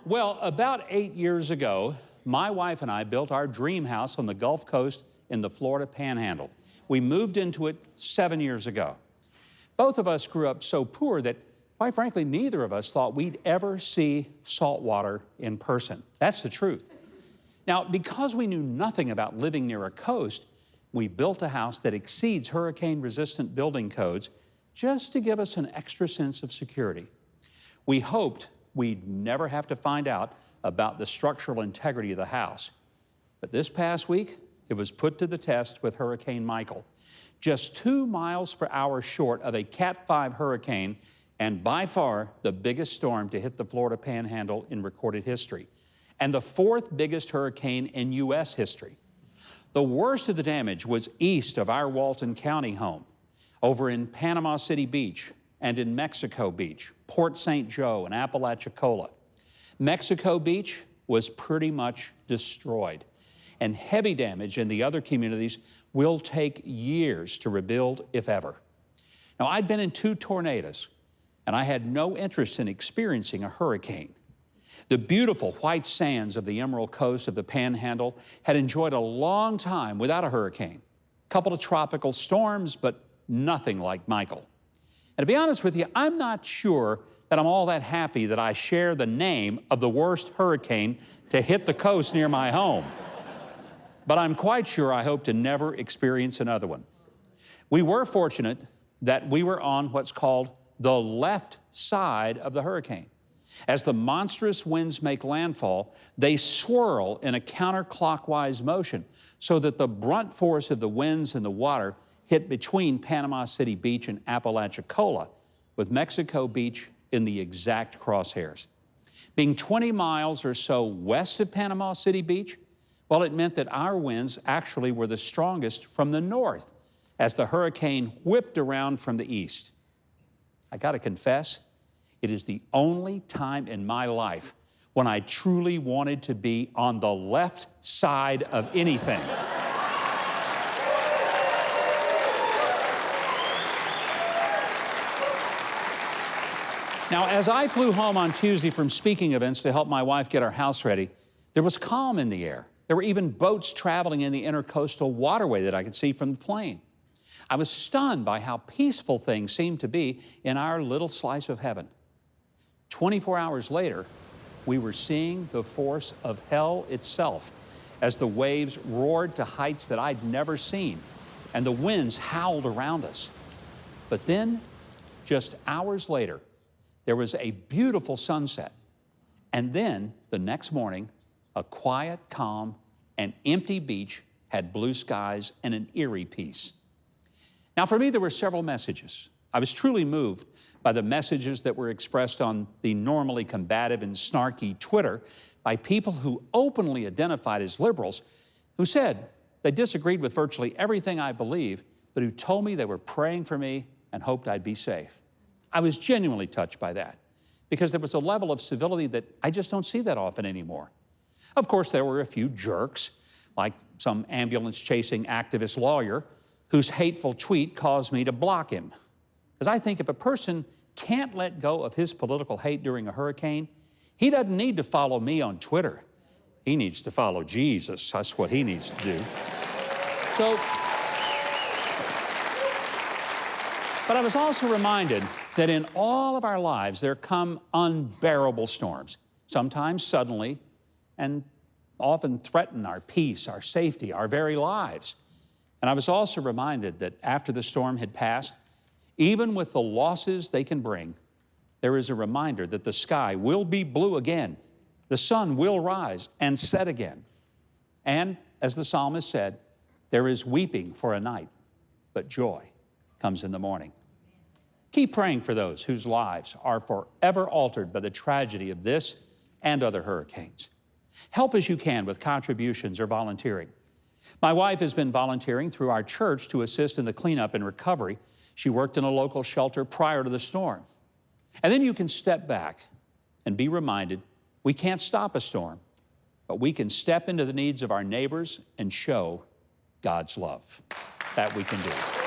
Well, about 8 years ago, my wife and I built our dream house on the Gulf Coast in the Florida Panhandle. We moved into it 7 years ago. Both of us grew up so poor that, quite frankly, neither of us thought we'd ever see salt water in person. That's the truth. Now, because we knew nothing about living near a coast, we built a house that exceeds hurricane-resistant building codes just to give us an extra sense of security. We hoped we'd never have to find out about the structural integrity of the house. But this past week, it was put to the test with Hurricane Michael. Just 2 miles per hour short of a Cat 5 hurricane, and by far the biggest storm to hit the Florida Panhandle in recorded history, and the 4th biggest hurricane in U.S. history. The worst of the damage was east of our Walton County home, over in Panama City Beach and in Mexico Beach, Port St. Joe and Apalachicola. Mexico Beach was pretty much destroyed, and heavy damage in the other communities will take years to rebuild, if ever. Now, I'd been in 2 tornadoes, and I had no interest in experiencing a hurricane. The beautiful white sands of the Emerald Coast of the Panhandle had enjoyed a long time without a hurricane. A couple of tropical storms, but nothing like Michael. And to be honest with you, I'm not sure that I'm all that happy that I share the name of the worst hurricane to hit the coast near my home. But I'm quite sure I hope to never experience another one. We were fortunate that we were on what's called the left side of the hurricane. As the monstrous winds make landfall, they swirl in a counterclockwise motion so that the brunt force of the winds and the water hit between Panama City Beach and Apalachicola, with Mexico Beach in the exact crosshairs. Being 20 miles or so west of Panama City Beach, well, it meant that our winds actually were the strongest from the north as the hurricane whipped around from the east. I gotta confess, it is the only time in my life when I truly wanted to be on the left side of anything. Now, as I flew home on Tuesday from speaking events to help my wife get our house ready, there was calm in the air. There were even boats traveling in the intercoastal waterway that I could see from the plane. I was stunned by how peaceful things seemed to be in our little slice of heaven. 24 hours later, we were seeing the force of hell itself as the waves roared to heights that I'd never seen and the winds howled around us. But then, just hours later, there was a beautiful sunset. And then, the next morning, a quiet, calm, and empty beach had blue skies and an eerie peace. Now, for me, there were several messages. I was truly moved by the messages that were expressed on the normally combative and snarky Twitter by people who openly identified as liberals, who said they disagreed with virtually everything I believe, but who told me they were praying for me and hoped I'd be safe. I was genuinely touched by that, because there was a level of civility that I just don't see that often anymore. Of course, there were a few jerks, like some ambulance-chasing activist lawyer whose hateful tweet caused me to block him. Because I think if a person can't let go of his political hate during a hurricane, he doesn't need to follow me on Twitter. He needs to follow Jesus. That's what he needs to do. But I was also reminded that in all of our lives, there come unbearable storms, sometimes suddenly, and often threaten our peace, our safety, our very lives. And I was also reminded that after the storm had passed, even with the losses they can bring, there is a reminder that the sky will be blue again, the sun will rise and set again. And as the psalmist said, there is weeping for a night, but joy comes in the morning. Keep praying for those whose lives are forever altered by the tragedy of this and other hurricanes. Help as you can with contributions or volunteering. My wife has been volunteering through our church to assist in the cleanup and recovery. She worked in a local shelter prior to the storm. And then you can step back and be reminded we can't stop a storm, but we can step into the needs of our neighbors and show God's love. That we can do.